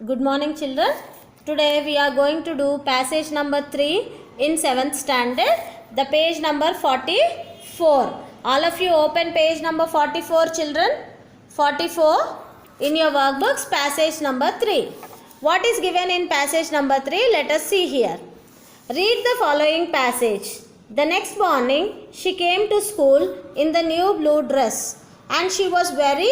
Good morning children. Today we are going to do passage number 3 in 7th standard, the page number 44. All of you open page number 44 children. 44 in your workbooks, passage number 3. What is given in passage number 3? Let us see here. Read the following passage. The next morning she came to school in the new blue dress and she was very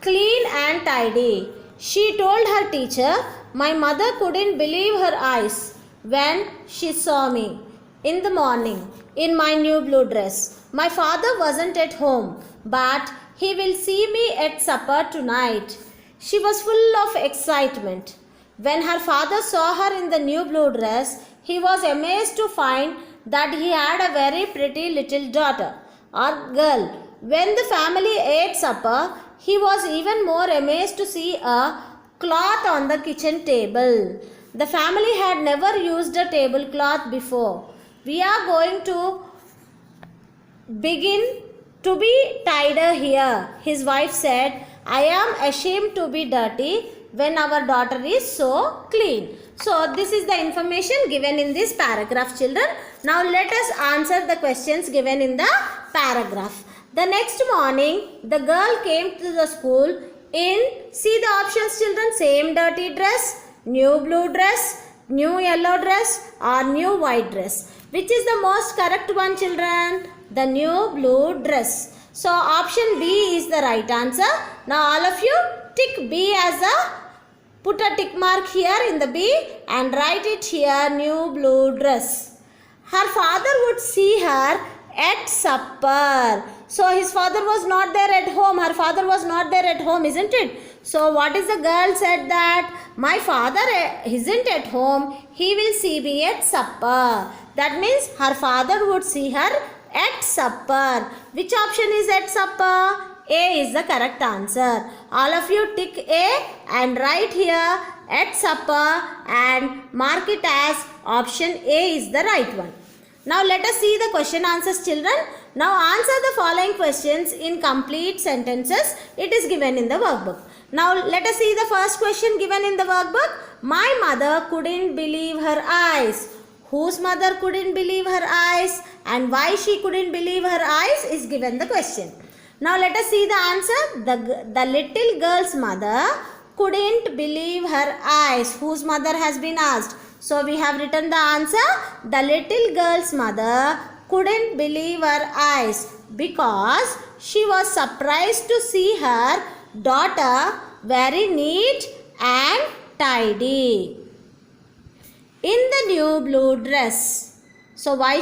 clean and tidy. She told her teacher, "My mother couldn't believe her eyes when she saw me in the morning in my new blue dress. My father wasn't at home, but he will see me at supper tonight." She was full of excitement. When her father saw her in the new blue dress, he was amazed to find that he had a very pretty little daughter or girl. When the family ate supper, he was even more amazed to see a cloth on the kitchen table. The family had never used a tablecloth before. "We are going to begin to be tidier here," his wife said. "I am ashamed to be dirty when our daughter is so clean." So this is the information given in this paragraph children. Now let us answer the questions given in the paragraph. The next morning the girl came to the school in, see the options children, same dirty dress, new blue dress, new yellow dress or new white dress. Which is the most correct one children? The new blue dress. So option B is the right answer. Now all of you tick B as a, put a tick mark here in the B and write it here, new blue dress. Her father would see her at supper. So his father was not there at home. Her father was not there at home, isn't it? So what is the girl said that? My father isn't at home. He will see me at supper. That means her father would see her at supper. Which option is at supper? A is the correct answer. All of you tick A and write here at supper and mark it as option A is the right one. Now let us see the question answers children. Now answer the following questions in complete sentences. It is given in the workbook. Now let us see the first question given in the workbook. My mother couldn't believe her eyes. Whose mother couldn't believe her eyes and why she couldn't believe her eyes is given the question. Now let us see the answer. The little girl's mother couldn't believe her eyes. Whose mother has been asked? So we have written the answer. The little girl's mother couldn't believe her eyes because she was surprised to see her daughter very neat and tidy in the new blue dress. So why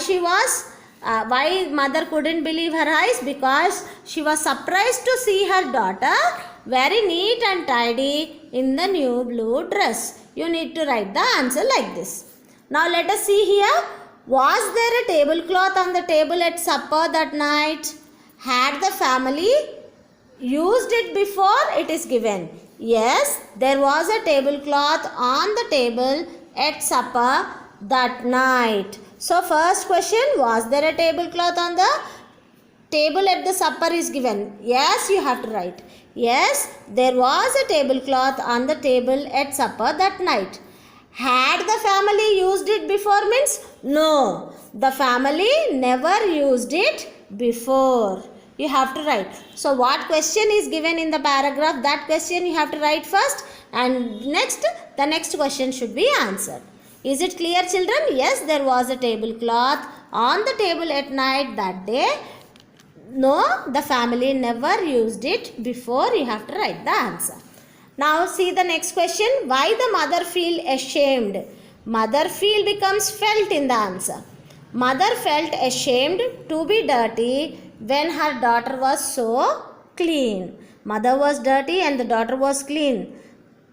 mother couldn't believe her eyes? Because she was surprised to see her daughter very neat and tidy in the new blue dress. You need to write the answer like this. Now let us see here. Was there a tablecloth on the table at supper that night? Had the family used it before? It is given. Yes, there was a tablecloth on the table at supper that night. So first question, was there a tablecloth on the table at the supper is given. Yes, you have to write. Yes, there was a tablecloth on the table at supper that night. Had the family used it before means? No, the family never used it before. You have to write. So what question is given in the paragraph? That question you have to write first and next the next question should be answered. Is it clear children? Yes, there was a tablecloth on the table at night that day. No, the family never used it before. You have to write the answer. Now see the next question. Why the mother feel ashamed? Mother feel becomes felt in the answer. Mother felt ashamed to be dirty when her daughter was so clean. Mother was dirty and the daughter was clean.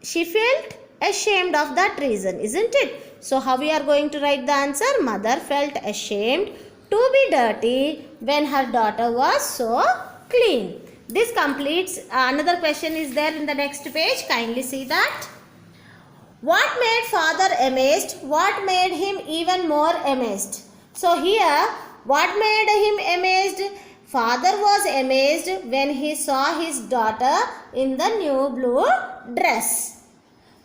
She felt ashamed of that reason, isn't it? So how we are going to write the answer? Mother felt ashamed to be dirty when her daughter was so clean. This completes. Another question is there in the next page. Kindly see that. What made father amazed? What made him even more amazed? So here, what made him amazed? Father was amazed when he saw his daughter in the new blue dress.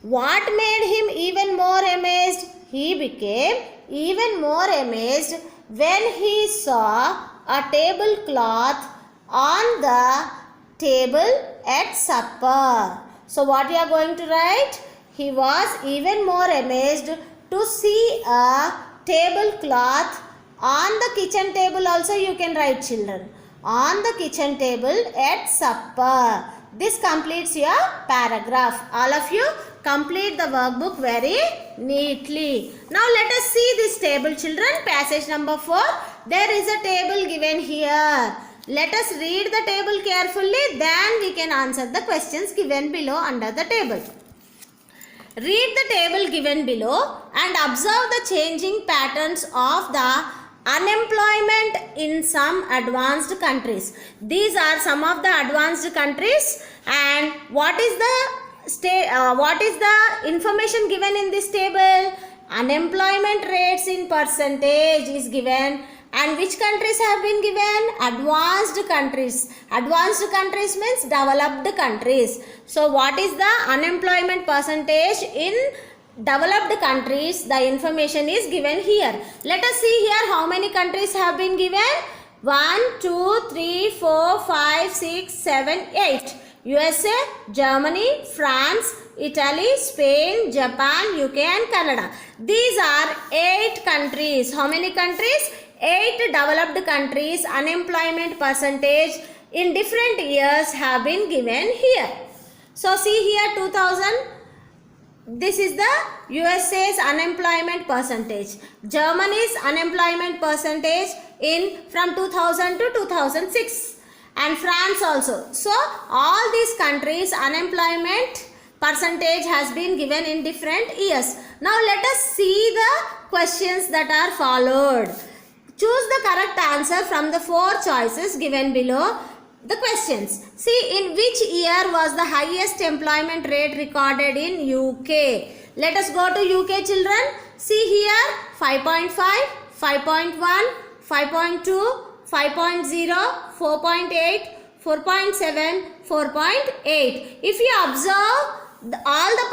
What made him even more amazed? He became even more amazed when he saw a tablecloth on the table at supper. So what you are going to write? He was even more amazed to see a tablecloth on the kitchen table. Also you can write, children. On the kitchen table at supper. This completes your paragraph. All of you complete the workbook very neatly. Now let us see this table, children. Passage number 4. There is a table given here. Let us read the table carefully. Then we can answer the questions given below under the table. Read the table given below and observe the changing patterns of the unemployment in some advanced countries. These are some of the advanced countries, and what is the information given in this table? Unemployment rates in percentage is given, and which countries have been given? Advanced countries. Advanced countries means developed countries. So what is the unemployment percentage in developed countries? The information is given here. Let us see here how many countries have been given. 1, 2, 3, 4, 5, 6, 7, 8. USA, Germany, France, Italy, Spain, Japan, UK and Canada. These are 8 countries. How many countries? 8 developed countries. Unemployment percentage in different years have been given here. So see here 2000. This is the USA's unemployment percentage. Germany's unemployment percentage from 2000 to 2006. And France also. So all these countries unemployment percentage has been given in different years. Now let us see the questions that are followed. Choose the correct answer from the 4 choices given below the questions. See, in which year was the highest employment rate recorded in UK? Let us go to UK, children. See here 5.5, 5.1, 5.2, 5.0, 4.8, 4.7, 4.8. If you observe all the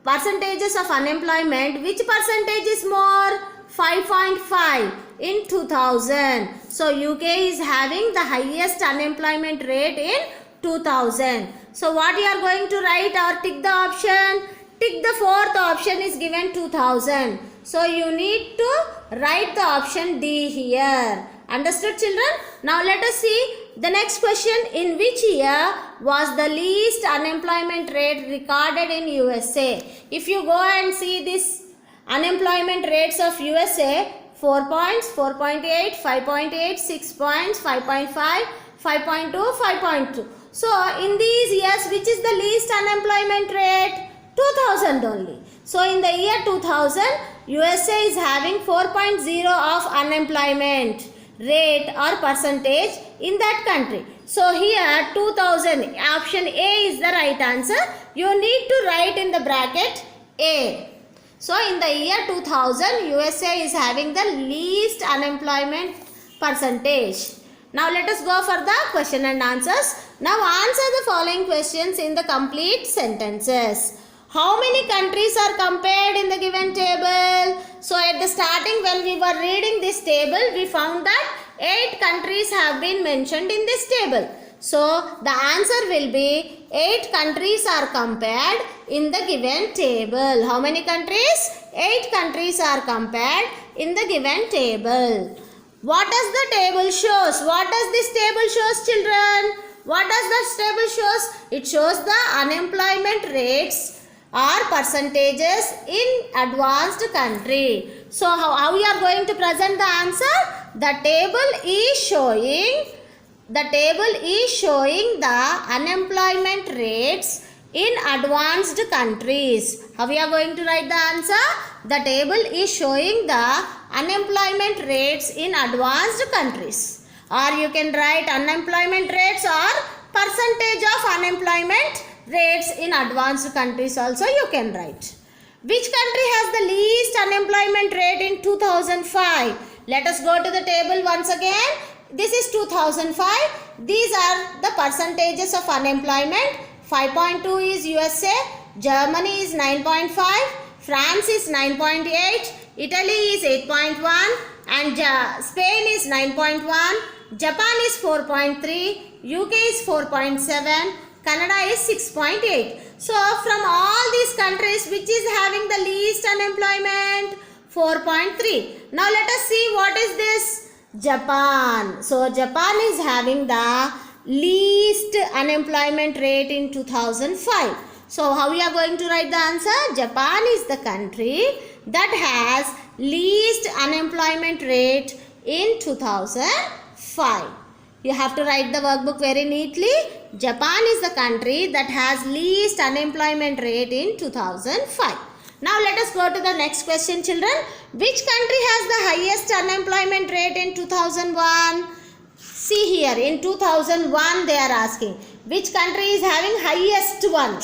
percentages of unemployment, which percentage is more? 5.5 in 2000. So UK is having the highest unemployment rate in 2000. So what you are going to write or tick the option? Tick the 4th option is given 2000. So you need to write the option D here. Understood, children? Now let us see the next question. In which year was the least unemployment rate recorded in USA? If you go and see this unemployment rates of USA, 4 points, 4.8, 5.8, 6 points, 5.5, 5.2, 5.2. So in these years, which is the least unemployment rate? 2000 only. So in the year 2000, USA is having 4.0 of unemployment rate or percentage in that country. So here 2000, option A is the right answer. You need to write in the bracket A. So in the year 2000, USA is having the least unemployment percentage. Now let us go for the question and answers. Now answer the following questions in the complete sentences. How many countries are compared in the given table? So at the starting when we were reading this table, we found that 8 countries have been mentioned in this table. So the answer will be 8 countries are compared in the given table. How many countries? 8 countries are compared in the given table. What does the table shows? What does this table shows, children? What does this table shows? It shows the unemployment rates or percentages in advanced country. So how you are going to present the answer? The table is showing the unemployment rates in advanced countries. How we are going to write the answer? The table is showing the unemployment rates in advanced countries. Or you can write unemployment rates or percentage of unemployment rates in advanced countries also you can write. Which country has the least unemployment rate in 2005? Let us go to the table once again. This is 2005. These are the percentages of unemployment. 5.2 is USA, Germany is 9.5, France is 9.8, Italy is 8.1, and Spain is 9.1, Japan is 4.3, UK is 4.7, Canada is 6.8. So from all these countries, which is having the least unemployment? 4.3. Now let us see what is this? Japan. So Japan is having the least unemployment rate in 2005. So how we are going to write the answer? Japan is the country that has least unemployment rate in 2005. You have to write the workbook very neatly. Japan is the country that has least unemployment rate in 2005. Now let us go to the next question, children. Which country has the highest unemployment rate in 2001? See here, in 2001 they are asking. Which country is having highest one?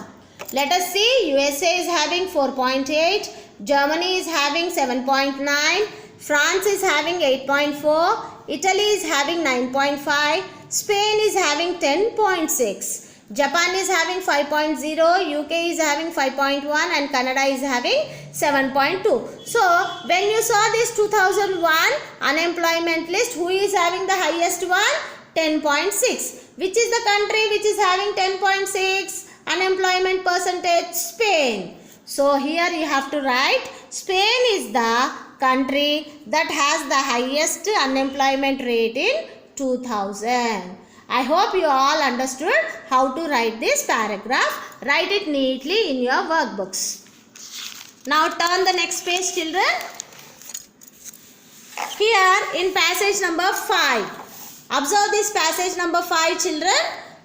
Let us see. USA is having 4.8. Germany is having 7.9. France is having 8.4. Italy is having 9.5. Spain is having 10.6. Japan is having 5.0, UK is having 5.1, and Canada is having 7.2. So, when you saw this 2001 unemployment list, who is having the highest one? 10.6. Which is the country which is having 10.6 unemployment percentage? Spain. So, here you have to write Spain is the country that has the highest unemployment rate in 2000. I hope you all understood how to write this paragraph. Write it neatly in your workbooks. Now turn the next page, children. Here in passage number 5. Observe this passage number 5, children.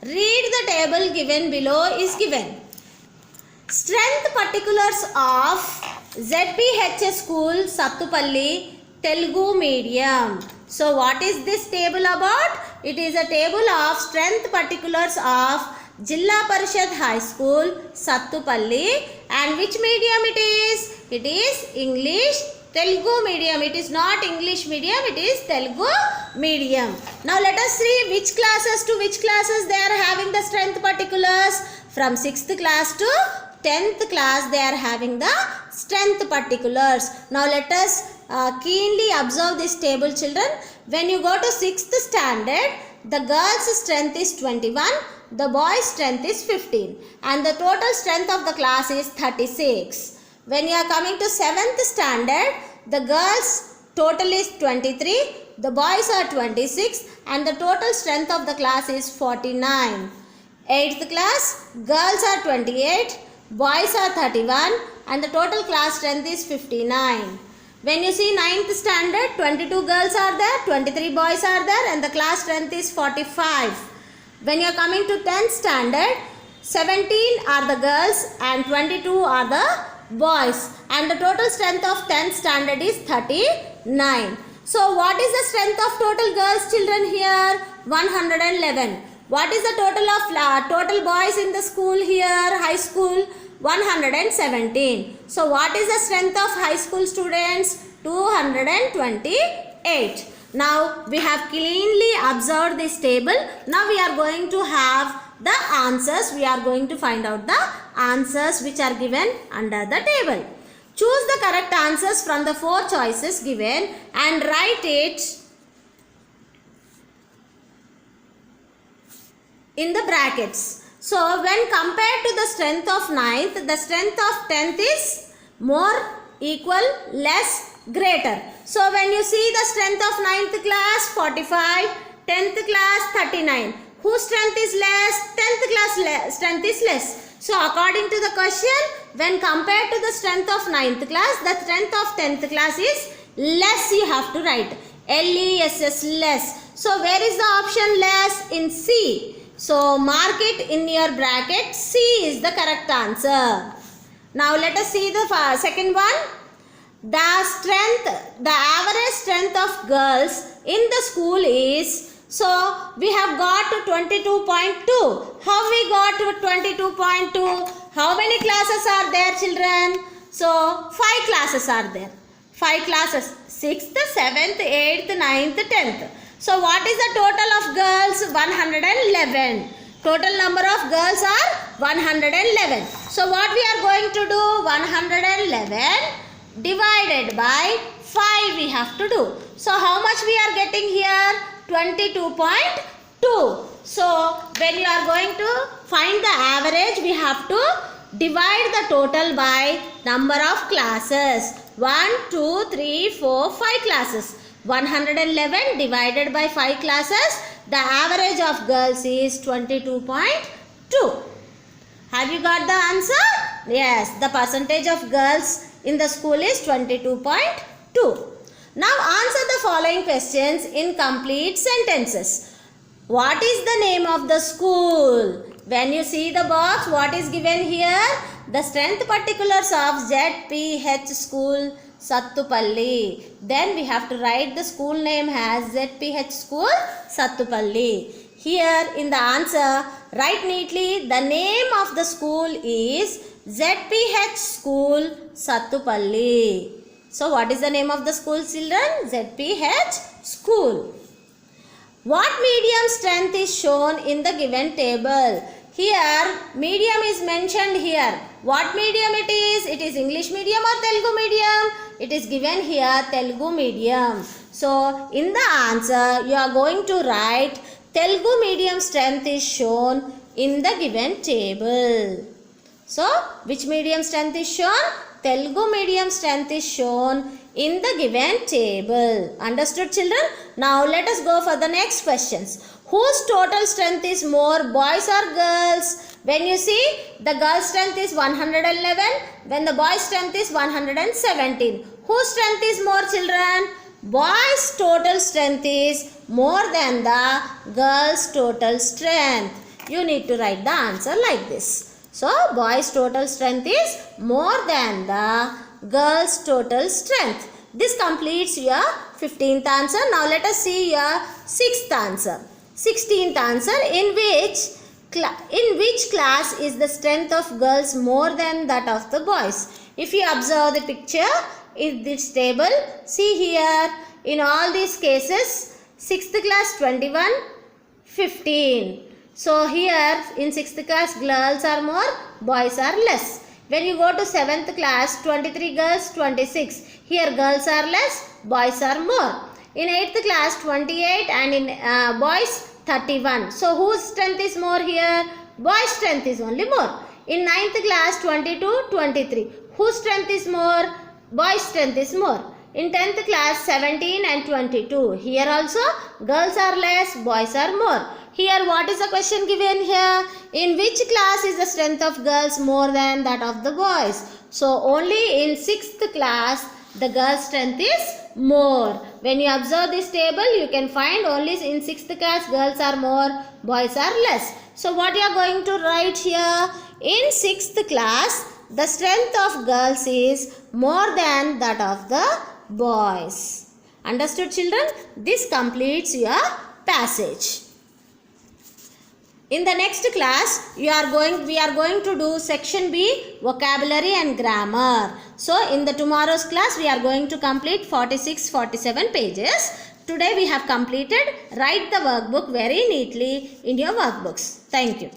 Read the table given below is given. Strength particulars of ZPHS School, Sattupalli, Telugu medium. So what is this table about? It is a table of strength particulars of Jilla Parishad High School, Sattupalli, and which medium it is? It is English Telugu medium. It is not English medium, it is Telugu medium. Now let us see which classes to which classes they are having the strength particulars. From 6th class to 10th class they are having the strength particulars. Now let us keenly observe this table, children. When you go to 6th standard, the girls' strength is 21, the boys' strength is 15, and the total strength of the class is 36. When you are coming to 7th standard, the girls' total is 23, the boys are 26, and the total strength of the class is 49. 8th class, girls are 28, boys are 31, and the total class strength is 59. When you see 9th standard, 22 girls are there, 23 boys are there, and the class strength is 45. When you are coming to 10th standard, 17 are the girls and 22 are the boys, and the total strength of 10th standard is 39. So what is the strength of total girls, children, here? 111. What is the total of total boys in the school here, high school? 117. So what is the strength of high school students? 228. Now we have cleanly observed this table. Now we are going to have the answers. We are going to find out the answers which are given under the table. Choose the correct answers from the 4 choices given and write it in the brackets. So when compared to the strength of 9th, the strength of 10th is more, equal, less, greater. So when you see the strength of 9th class 45, 10th class 39. Whose strength is less? 10th class strength is less. So according to the question, when compared to the strength of 9th class, the strength of 10th class is less. You have to write LESS, less. So where is the option less? In C. So mark it in your bracket. C is the correct answer. Now let us see the second one. The average strength of girls in the school is, so we have got to 22.2. How we got to 22.2? How many classes are there, children? So 5 classes are there. 5 classes. 6th, 7th, 8th, 9th, 10th. So what is the total of girls? 111. Total number of girls are 111. So what we are going to do? 111 divided by 5 we have to do. So how much we are getting here? 22.2. So when you are going to find the average, we have to divide the total by number of classes. 1, 2, 3, 4, 5 classes. 111 divided by 5 classes. The average of girls is 22.2. Have you got the answer? Yes, the percentage of girls in the school is 22.2. Now answer the following questions in complete sentences. What is the name of the school? When you see the box, what is given here? The strength particulars of ZPH School Sattupalli. Then we have to write the school name as ZPH School Sattupalli. Here in the answer, write neatly the name of the school is ZPH School Sattupalli. So what is the name of the school, children? ZPH School. What medium strength is shown in the given table? Here medium is mentioned here. What medium it is? It is English medium or Telugu medium? It is given here Telugu medium. So in the answer you are going to write Telugu medium strength is shown in the given table. So which medium strength is shown? Telugu medium strength is shown in the given table. Understood, children? Now let us go for the next questions. Whose total strength is more, boys or girls? When you see, the girl strength is 111, when the boy strength is 117. Whose strength is more, children? Boys' total strength is more than the girl's total strength. You need to write the answer like this. So, boys' total strength is more than the girl's total strength. This completes your 15th answer. Now, let us see your 6th answer. 16th answer, in which class is the strength of girls more than that of the boys? If you observe the picture in this table, see here, in all these cases, 6th class 21, 15. So here in 6th class girls are more, boys are less. When you go to 7th class, 23 girls, 26. Here girls are less, boys are more. In 8th class, 28 and in boys, 31. So whose strength is more here? Boys' strength is only more. In 9th class, 22, 23. Whose strength is more? Boys' strength is more. In 10th class, 17 and 22. Here also, girls are less, boys are more. Here, what is the question given here? In which class is the strength of girls more than that of the boys? So, only in 6th class, the girls' strength is more. When you observe this table, you can find only in 6th class, girls are more, boys are less. So, what you are going to write here? In 6th class, the strength of girls is more than that of the boys. Understood, children? This completes your passage. In the next class, we are going to do section B, vocabulary and grammar. So, in the tomorrow's class, we are going to complete 46-47 pages. Today, we have completed. Write the workbook very neatly in your workbooks. Thank you.